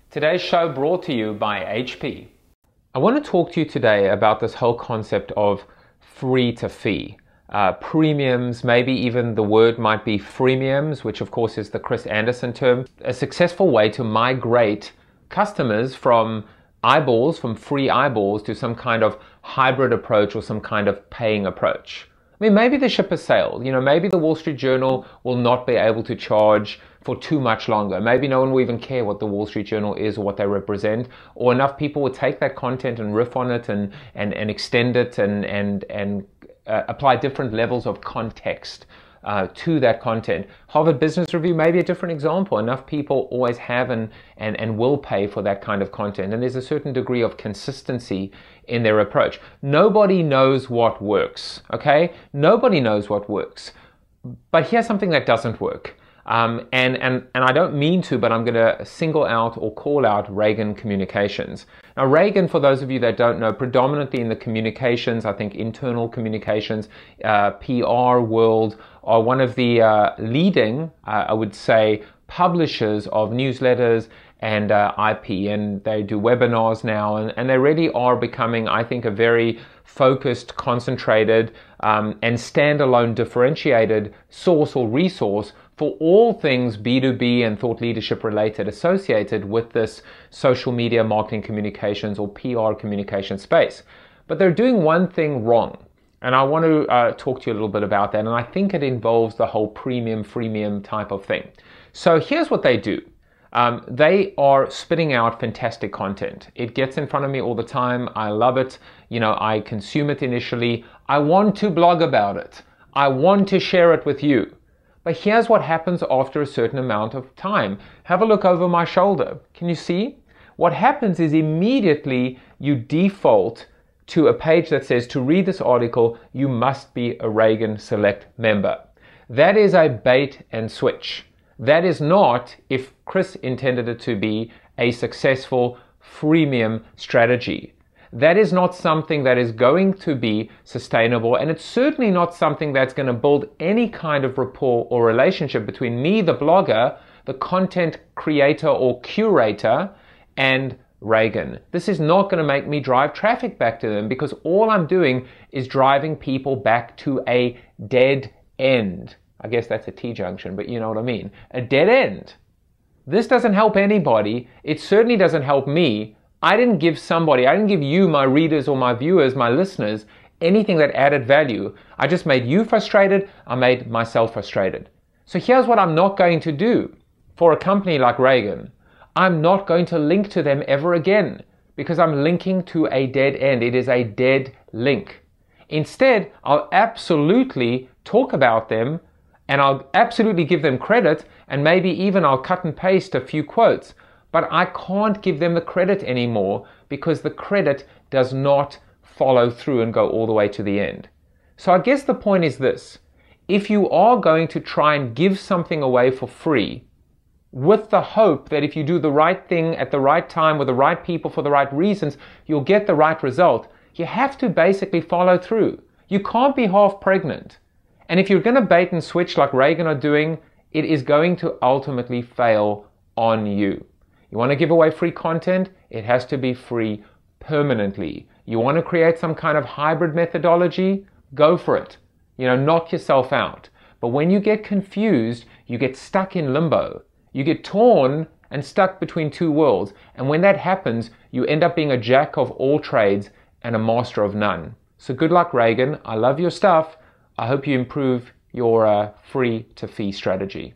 Today's show brought to you by HP. I want to talk to you today about this whole concept of free to fee. Premiums, maybe even the word might be freemiums, which of course is the Chris Anderson term. A successful way to migrate customers from eyeballs, from free eyeballs, to some kind of hybrid approach or some kind of paying approach. I mean, maybe the ship has sailed. Maybe the Wall Street Journal will not be able to charge for too much longer. Maybe no one will even care what the Wall Street Journal is or what they represent, or enough people will take that content and riff on it and extend it and apply different levels of context to that content. Harvard Business Review may be a different example. Enough people always have and will pay for that kind of content, and there's a certain degree of consistency in their approach. Nobody knows what works, okay? Nobody knows what works. But here's something that doesn't work. And I don't mean to, but I'm going to single out or call out Reagan Communications. Now, Reagan, for those of you that don't know, predominantly in the communications, I think internal communications, PR world, are one of the leading, I would say, publishers of newsletters and IP, and they do webinars now, and they really are becoming, I think, a very focused, concentrated, and standalone differentiated source or resource for all things B2B and thought leadership related associated with this social media marketing communications or PR communication space. But they're doing one thing wrong, and I want to talk to you a little bit about that, and I think it involves the whole premium, freemium type of thing. So here's what they do. They are spitting out fantastic content. It gets in front of me all the time. I love it. I consume it initially. I want to blog about it. I want to share it with you. But here's what happens after a certain amount of time. Have a look over my shoulder. Can you see? What happens is immediately you default to a page that says, to read this article, you must be a Reagan Select member. That is a bait and switch. That is not, if Chris intended it to be, a successful freemium strategy. That is not something that is going to be sustainable, and it's certainly not something that's going to build any kind of rapport or relationship between me, the blogger, the content creator or curator, and Reagan. This is not going to make me drive traffic back to them, because all I'm doing is driving people back to a dead end. I guess that's a T-junction, but you know what I mean. A dead end. This doesn't help anybody. It certainly doesn't help me. I didn't give you, my readers or my viewers, my listeners, anything that added value. I just made you frustrated. I made myself frustrated. So here's what I'm not going to do for a company like Reagan. I'm not going to link to them ever again, because I'm linking to a dead end. It is a dead link. Instead, I'll absolutely talk about them, and I'll absolutely give them credit, and maybe even I'll cut and paste a few quotes, but I can't give them the credit anymore, because the credit does not follow through and go all the way to the end. So I guess the point is this: if you are going to try and give something away for free, with the hope that if you do the right thing at the right time with the right people for the right reasons, you'll get the right result, you have to basically follow through. You can't be half pregnant. And if you're going to bait and switch like Reagan are doing, it is going to ultimately fail on you. You want to give away free content? It has to be free permanently. You want to create some kind of hybrid methodology? Go for it. Knock yourself out. But when you get confused, you get stuck in limbo. You get torn and stuck between two worlds. And when that happens, you end up being a jack of all trades and a master of none. So good luck, Reagan. I love your stuff. I hope you improve your free to fee strategy.